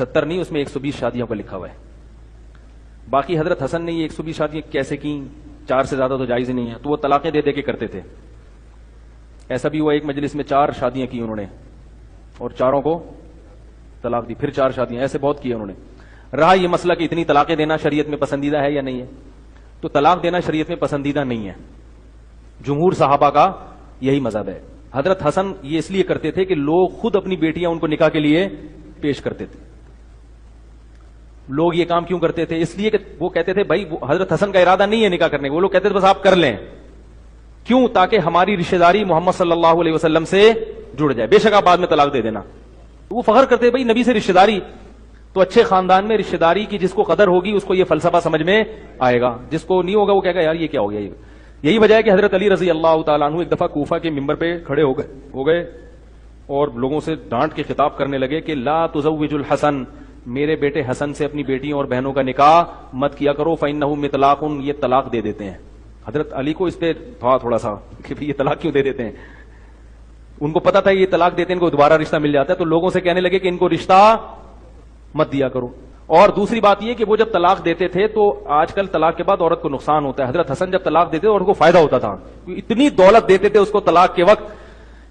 70 نہیں، اس میں 120 شادیوں کا لکھا ہوا ہے. باقی حضرت حسن نے یہ 120 شادیاں کیسے کی؟ 4 سے زیادہ تو جائز ہی نہیں ہے. تو وہ طلاقیں دے دے کے کرتے تھے. ایسا بھی ہوا ایک مجلس میں 4 شادیاں کی انہوں نے اور چاروں کو طلاق دی، پھر 4 شادیاں، ایسے بہت کیے انہوں نے. رہا یہ مسئلہ کہ اتنی طلاقیں دینا شریعت میں پسندیدہ ہے یا نہیں ہے، تو طلاق دینا شریعت میں پسندیدہ نہیں ہے. جمہور صحابہ کا یہی مذہب ہے. حضرت حسن یہ اس لیے کرتے تھے کہ لوگ خود اپنی بیٹیاں ان کو نکاح کے لیے پیش کرتے تھے. لوگ یہ کام کیوں کرتے تھے؟ اس لیے کہ وہ کہتے تھے بھائی حضرت حسن کا ارادہ نہیں ہے نکاح کرنے کا، وہ لوگ کہتے تھے بس آپ کر لیں. کیوں؟ تاکہ ہماری رشتہ داری محمد صلی اللہ علیہ وسلم سے جڑ جائے. بے شک آپ بعد میں طلاق دے دینا. وہ فخر کرتے بھائی نبی سے رشتہ داری. تو اچھے خاندان میں رشتہ داری کی جس کو قدر ہوگی اس کو یہ فلسفہ سمجھ میں آئے گا، جس کو نہیں ہوگا وہ کہے گا یار یہ کیا ہو گیا. یہی وجہ ہے کہ حضرت علی رضی اللہ تعالیٰ عنہ ایک دفعہ کوفہ کے ممبر پہ کھڑے ہو گئے اور لوگوں سے ڈانٹ کے خطاب کرنے لگے کہ لا تزوج الحسن، میرے بیٹے حسن سے اپنی بیٹیوں اور بہنوں کا نکاح مت کیا کرو، فإنہ مطلاق، یہ طلاق دے دیتے ہیں. حضرت علی کو اس پہ تھوڑا سا کہ یہ طلاق کیوں دے دیتے ہیں. ان کو پتا تھا یہ طلاق دیتے ہیں ان کو دوبارہ رشتہ مل جاتا ہے، تو لوگوں سے کہنے لگے کہ ان کو رشتہ مت دیا کرو. اور دوسری بات یہ کہ وہ جب طلاق دیتے تھے تو آج کل طلاق کے بعد عورت کو نقصان ہوتا ہے. حضرت حسن جب طلاق دیتے تھے عورت کو فائدہ ہوتا تھا، اتنی دولت دیتے تھے اس کو طلاق کے وقت.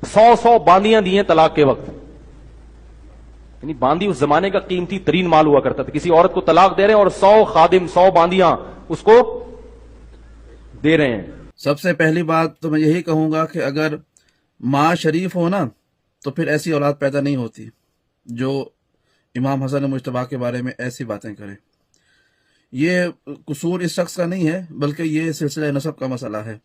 100 باندیاں دی ہیں طلاق کے وقت. یعنی باندی اس زمانے کا قیمتی ترین مال ہوا کرتا تھا. کسی عورت کو طلاق دے رہے ہیں اور 100 خادم 100 باندیاں اس کو دے رہے ہیں. سب سے پہلی بات تو میں یہی کہوں گا کہ اگر ماں شریف ہو نا تو پھر ایسی اولاد پیدا نہیں ہوتی جو امام حسن مجتبیٰ کے بارے میں ایسی باتیں کرے. یہ قصور اس شخص کا نہیں ہے بلکہ یہ سلسلہ نسب کا مسئلہ ہے.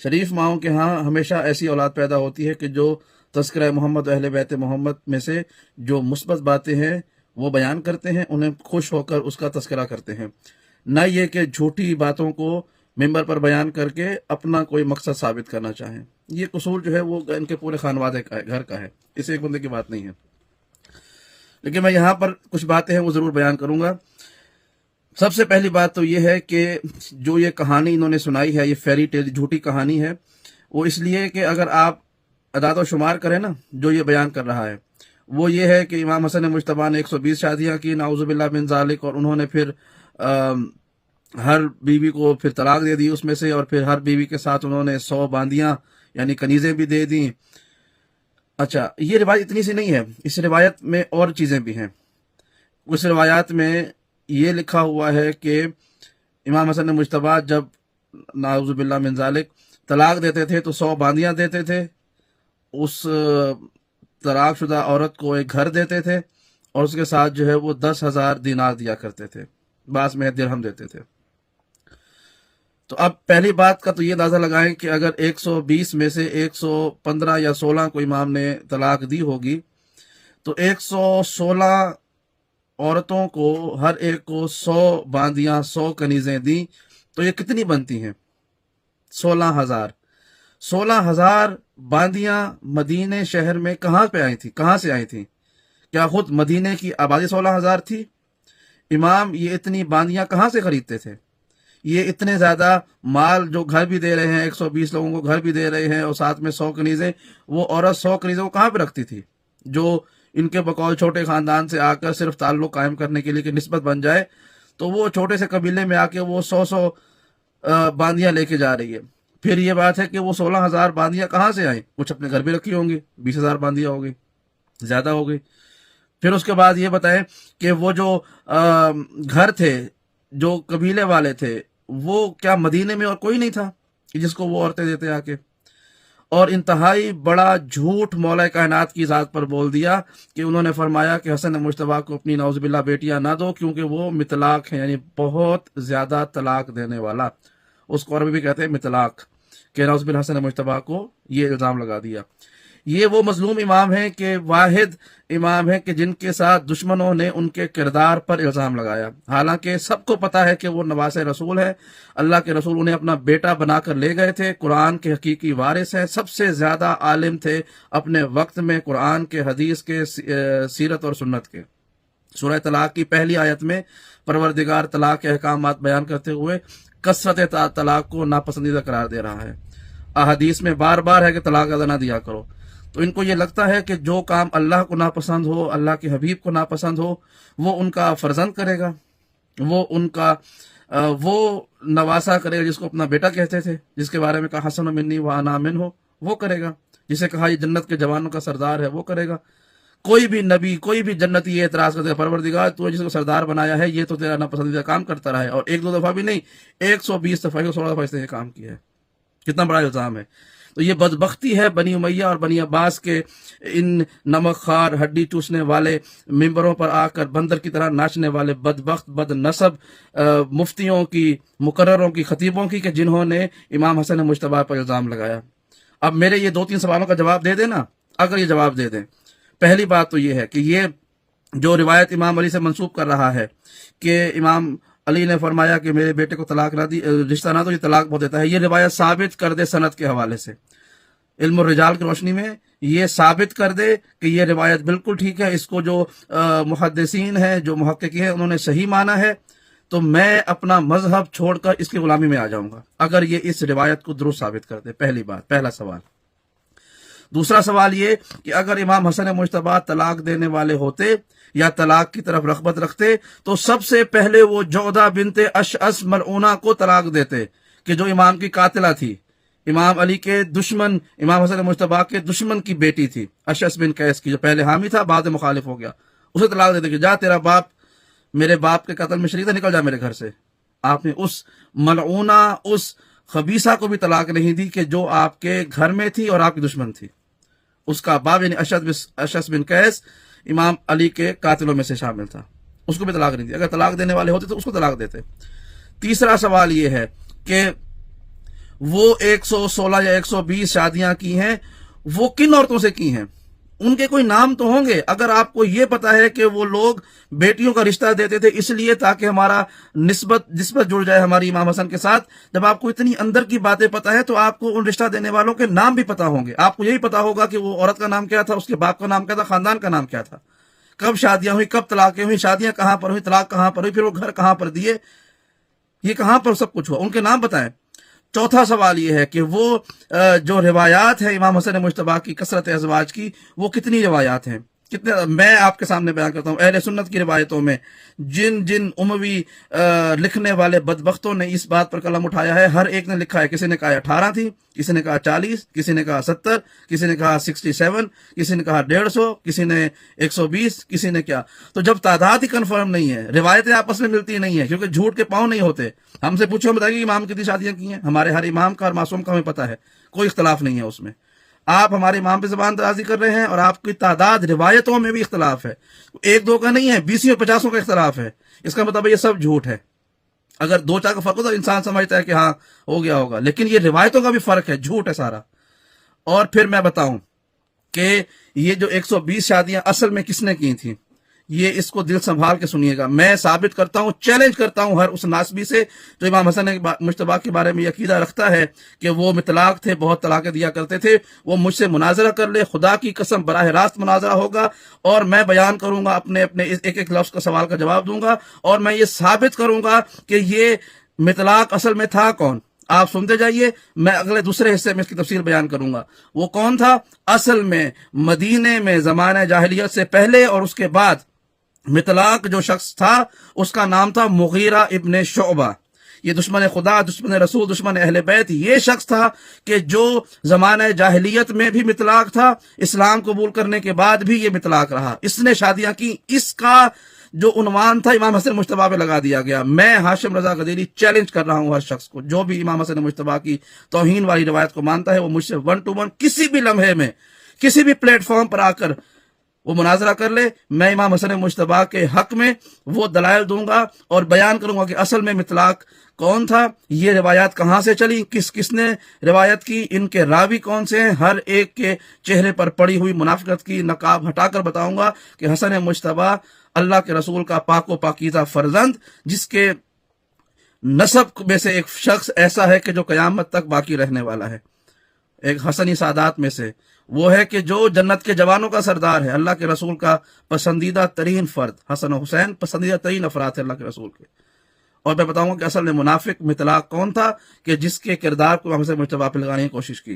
شریف ماؤں کے ہاں ہمیشہ ایسی اولاد پیدا ہوتی ہے کہ جو تذکرہ محمد و اہل بیت محمد میں سے جو مثبت باتیں ہیں وہ بیان کرتے ہیں، انہیں خوش ہو کر اس کا تذکرہ کرتے ہیں، نہ یہ کہ جھوٹی باتوں کو ممبر پر بیان کر کے اپنا کوئی مقصد ثابت کرنا چاہیں. یہ قصور جو ہے وہ ان کے پورے خانوادے کا ہے، گھر کا ہے، اس ایک بندے کی بات نہیں ہے. لیکن میں یہاں پر کچھ باتیں ہیں وہ ضرور بیان کروں گا. سب سے پہلی بات تو یہ ہے کہ جو یہ کہانی انہوں نے سنائی ہے، یہ فیری ٹیل جھوٹی کہانی ہے. وہ اس لیے کہ اگر آپ اعداد و شمار کریں نا جو یہ بیان کر رہا ہے وہ یہ ہے کہ امام حسن مجتبیٰ نے 120 شادیاں کی، نعوذ باللہ من ذالک، اور انہوں نے پھر ہر بیوی کو پھر طلاق دے دی اس میں سے، اور پھر ہر بیوی کے ساتھ انہوں نے 100 باندیاں یعنی کنیزیں بھی دے دیں. اچھا، یہ روایت اتنی سی نہیں ہے، اس روایت میں اور چیزیں بھی ہیں. اس روایات میں یہ لکھا ہوا ہے کہ امام حسن مجتبیٰ جب نعوذ باللہ من ذالک طلاق دیتے تھے تو 100 باندیاں دیتے تھے، اس طلاق شدہ عورت کو ایک گھر دیتے تھے، اور اس کے ساتھ جو ہے وہ 10,000 دینار دیا کرتے تھے، بعض میں درہم دیتے تھے. تو اب پہلی بات کا تو یہ اندازہ لگائیں کہ اگر 120 میں سے 115 یا 16 کو امام نے طلاق دی ہوگی تو 116 عورتوں کو ہر ایک کو 100 باندیاں 100 کنیزیں دیں تو یہ کتنی بنتی ہیں؟ 16,000. 16,000 باندیاں مدینے شہر میں کہاں پہ آئی تھی؟ کہاں سے آئی تھی؟ کیا خود مدینے کی آبادی 16,000 تھی؟ امام یہ اتنی باندیاں کہاں سے خریدتے تھے؟ یہ اتنے زیادہ مال جو گھر بھی دے رہے ہیں، 120 لوگوں کو گھر بھی دے رہے ہیں، اور ساتھ میں 100 کنیزیں، وہ عورت 100 کنیزوں کو کہاں پہ رکھتی تھی؟ جو ان کے بقول چھوٹے خاندان سے آ کر صرف تعلق قائم کرنے کے لیے کہ نسبت بن جائے، تو وہ چھوٹے سے قبیلے میں آ کے وہ 100 باندیاں لے کے جا رہی ہے. پھر یہ بات ہے کہ وہ 16,000 باندیاں کہاں سے آئیں؟ کچھ اپنے گھر بھی رکھی ہوں گی، 20,000 باندیاں ہو گئی، زیادہ ہو گئی. پھر اس کے بعد یہ بتائیں کہ وہ جو گھر تھے، جو قبیلے والے تھے، وہ کیا مدینے میں اور کوئی نہیں تھا جس کو وہ عورتیں دیتے آ کے؟ اور انتہائی بڑا جھوٹ مولا کائنات کی ذات پر بول دیا کہ انہوں نے فرمایا کہ حسن مجتبیٰ کو اپنی نعوذ باللہ بیٹیاں نہ دو کیونکہ وہ مطلاق ہیں، یعنی بہت زیادہ طلاق دینے والا. اس کو عربی بھی کہتے ہیں مطلاق، کہ نعوذ باللہ حسن مجتبیٰ کو یہ الزام لگا دیا. یہ وہ مظلوم امام ہیں کہ واحد امام ہیں کہ جن کے ساتھ دشمنوں نے ان کے کردار پر الزام لگایا، حالانکہ سب کو پتا ہے کہ وہ نواسے رسول ہے. اللہ کے رسول انہیں اپنا بیٹا بنا کر لے گئے تھے، قرآن کے حقیقی وارث ہیں، سب سے زیادہ عالم تھے اپنے وقت میں قرآن کے، حدیث کے، سیرت اور سنت کے. سورہ طلاق کی پہلی آیت میں پروردگار طلاق کے احکامات بیان کرتے ہوئے کثرت طلاق کو ناپسندیدہ قرار دے رہا ہے. احادیث میں بار بار ہے کہ طلاق زیادہ نہ دیا کرو. تو ان کو یہ لگتا ہے کہ جو کام اللہ کو ناپسند ہو، اللہ کے حبیب کو ناپسند ہو، وہ ان کا فرزند کرے گا، وہ ان کا وہ نواسا کرے گا جس کو اپنا بیٹا کہتے تھے، جس کے بارے میں کہا حسن منی و انا منہ، وہ کرے گا، جسے کہا یہ جنت کے جوانوں کا سردار ہے، وہ کرے گا۔ کوئی بھی نبی، کوئی بھی جنتی یہ اعتراض کرتے گا پروردگار تو جس کو سردار بنایا ہے یہ تو تیرا ناپسندیدہ کام کرتا رہا ہے، اور ایک دو دفعہ بھی نہیں، 120 دفعہ 116 دفعہ اس نے یہ کام کیا ہے۔ کتنا بڑا الزام ہے۔ تو یہ بدبختی ہے بنی امیہ اور بنی عباس کے ان نمک خوار ہڈی چوسنے والے، ممبروں پر آ کر بندر کی طرح ناچنے والے بدبخت بد نسب مفتیوں کی، مقرروں کی، خطیبوں کی، کہ جنہوں نے امام حسن مجتبی پر الزام لگایا۔ اب میرے یہ 2-3 سوالوں کا جواب دے دینا، اگر یہ جواب دے دیں۔ پہلی بات تو یہ ہے کہ یہ جو روایت امام علی سے منسوب کر رہا ہے کہ امام علی نے فرمایا کہ میرے بیٹے کو طلاق نہ دی، رشتہ نہ دو، یہ طلاق بہت دیتا ہے، یہ روایت ثابت کر دے سند کے حوالے سے، علم الرجال کی روشنی میں یہ ثابت کر دے کہ یہ روایت بالکل ٹھیک ہے، اس کو جو محدثین ہیں، جو محققین ہیں، انہوں نے صحیح مانا ہے، تو میں اپنا مذہب چھوڑ کر اس کی غلامی میں آ جاؤں گا اگر یہ اس روایت کو درست ثابت کر دے۔ پہلی بات، پہلا سوال۔ دوسرا سوال یہ کہ اگر امام حسن مجتبی طلاق دینے والے ہوتے یا طلاق کی طرف رغبت رکھتے تو سب سے پہلے وہ جعدہ بنت اشعث ملعونہ کو طلاق دیتے، کہ جو امام کی قاتلہ تھی، امام علی کے دشمن، امام حسن مجتبی کے دشمن کی بیٹی تھی، اشعث بن قیس کی، جو پہلے حامی تھا بعد مخالف ہو گیا، اسے طلاق دیتے کہ جا تیرا باپ میرے باپ کے قتل میں شریک ہے، نکل جا میرے گھر سے۔ آپ نے اس ملعونہ، اس خبیثہ کو بھی طلاق نہیں دی کہ جو آپ کے گھر میں تھی اور آپ کی دشمن تھی۔ اس کا باپ یعنی اشعث بن قیس امام علی کے قاتلوں میں سے شامل تھا، اس کو بھی طلاق نہیں دی۔ اگر طلاق دینے والے ہوتے تو اس کو طلاق دیتے۔ تیسرا سوال یہ ہے کہ وہ 116 یا 120 شادیاں کی ہیں، وہ کن عورتوں سے کی ہیں؟ ان کے کوئی نام تو ہوں گے۔ اگر آپ کو یہ پتا ہے کہ وہ لوگ بیٹیوں کا رشتہ دیتے تھے اس لیے تاکہ ہمارا نسبت جڑ جائے ہماری امام حسن کے ساتھ، جب آپ کو اتنی اندر کی باتیں پتا ہے تو آپ کو ان رشتہ دینے والوں کے نام بھی پتا ہوں گے۔ آپ کو یہی پتا ہوگا کہ وہ عورت کا نام کیا تھا، اس کے باپ کا نام کیا تھا، خاندان کا نام کیا تھا، کب شادیاں ہوئی، کب طلاقیں ہوئی، شادیاں کہاں پر ہوئی، طلاق کہاں پر ہوئی، پھر وہ گھر کہاں پر دیے، یہ کہاں پر سب کچھ ہوا، ان کے نام بتائیں۔ چوتھا سوال یہ ہے کہ وہ جو روایات ہیں امام حسن مجتبی کی کثرت ازواج کی، وہ کتنی روایات ہیں، کتنے؟ میں آپ کے سامنے بیان کرتا ہوں۔ اہل سنت کی روایتوں میں جن اموی لکھنے والے بدبختوں نے اس بات پر قلم اٹھایا ہے، ہر ایک نے لکھا ہے، کسی نے کہا 18 تھی، کسی نے کہا 40، کسی نے کہا 70، کسی نے کہا 67، کسی نے کہا 150، کسی نے 120، کسی نے کیا۔ تو جب تعداد ہی کنفرم نہیں ہے، روایتیں آپس میں ملتی نہیں ہیں، کیونکہ جھوٹ کے پاؤں نہیں ہوتے۔ ہم سے پوچھو، ہم بتائیں گے امام کتنی شادیاں کی ہیں، ہمارے ہر امام کا اور معصوم کا ہمیں پتا ہے، کوئی اختلاف نہیں ہے اس میں۔ آپ ہمارے امام پہ زبان درازی کر رہے ہیں اور آپ کی تعداد روایتوں میں بھی اختلاف ہے، 1-2 کا نہیں ہے، 20 اور 50 کا اختلاف ہے، اس کا مطلب یہ سب جھوٹ ہے۔ اگر 2-4 کا فرق ہو تو انسان سمجھتا ہے کہ ہاں ہو گیا ہوگا، لیکن یہ روایتوں کا بھی فرق ہے، جھوٹ ہے سارا۔ اور پھر میں بتاؤں کہ یہ جو 120 شادیاں اصل میں کس نے کی تھیں، یہ اس کو دل سنبھال کے سنیے گا۔ میں ثابت کرتا ہوں، چیلنج کرتا ہوں ہر اس ناسبی سے جو امام حسن مجتبی کے بارے میں یہ عقیدہ رکھتا ہے کہ وہ مطلاق تھے، بہت طلاقیں دیا کرتے تھے، وہ مجھ سے مناظرہ کر لے، خدا کی قسم براہ راست مناظرہ ہوگا، اور میں بیان کروں گا، اپنے ایک لفظ کا سوال کا جواب دوں گا، اور میں یہ ثابت کروں گا کہ یہ مطلاق اصل میں تھا کون۔ آپ سنتے جائیے، میں اگلے دوسرے حصے میں اس کی تفصیل بیان کروں گا۔ وہ کون تھا؟ اصل میں مدینے میں زمانہ جاہلیت سے پہلے اور اس کے بعد مطلاق جو شخص تھا اس کا نام تھا مغیرہ ابن شعبہ۔ یہ دشمن خدا، دشمن رسول، دشمن اہل بیت یہ شخص تھا کہ جو زمانہ جاہلیت میں بھی مطلاق تھا، اسلام قبول کرنے کے بعد بھی یہ مطلاق رہا، اس نے شادیاں کی۔ اس کا جو عنوان تھا امام حسن مجتبی پہ لگا دیا گیا۔ میں ہاشم رضا غدیری چیلنج کر رہا ہوں ہر شخص کو، جو بھی امام حسن مجتبی کی توہین والی روایت کو مانتا ہے، وہ مجھ سے 1 to 1 کسی بھی لمحے میں، کسی بھی پلیٹ فارم پر آ کر وہ مناظرہ کر لے۔ میں امام حسن مجتبی کے حق میں وہ دلائل دوں گا اور بیان کروں گا کہ اصل میں مطلاق کون تھا، یہ روایات کہاں سے چلی، کس نے روایت کی، ان کے راوی کون سے ہیں، ہر ایک کے چہرے پر پڑی ہوئی منافقت کی نقاب ہٹا کر بتاؤں گا کہ حسن مجتبی اللہ کے رسول کا پاک و پاکیزہ فرزند، جس کے نسب میں سے ایک شخص ایسا ہے کہ جو قیامت تک باقی رہنے والا ہے، ایک حسنی سادات میں سے وہ ہے کہ جو جنت کے جوانوں کا سردار ہے، اللہ کے رسول کا پسندیدہ ترین فرد۔ حسن و حسین پسندیدہ ترین افراد ہیں اللہ کے رسول کے۔ اور میں بتاؤں گا کہ اصل میں منافق مطلاق کون تھا کہ جس کے کردار کو ہم سے مجتبی پہ لگانے کی کوشش کی گئی۔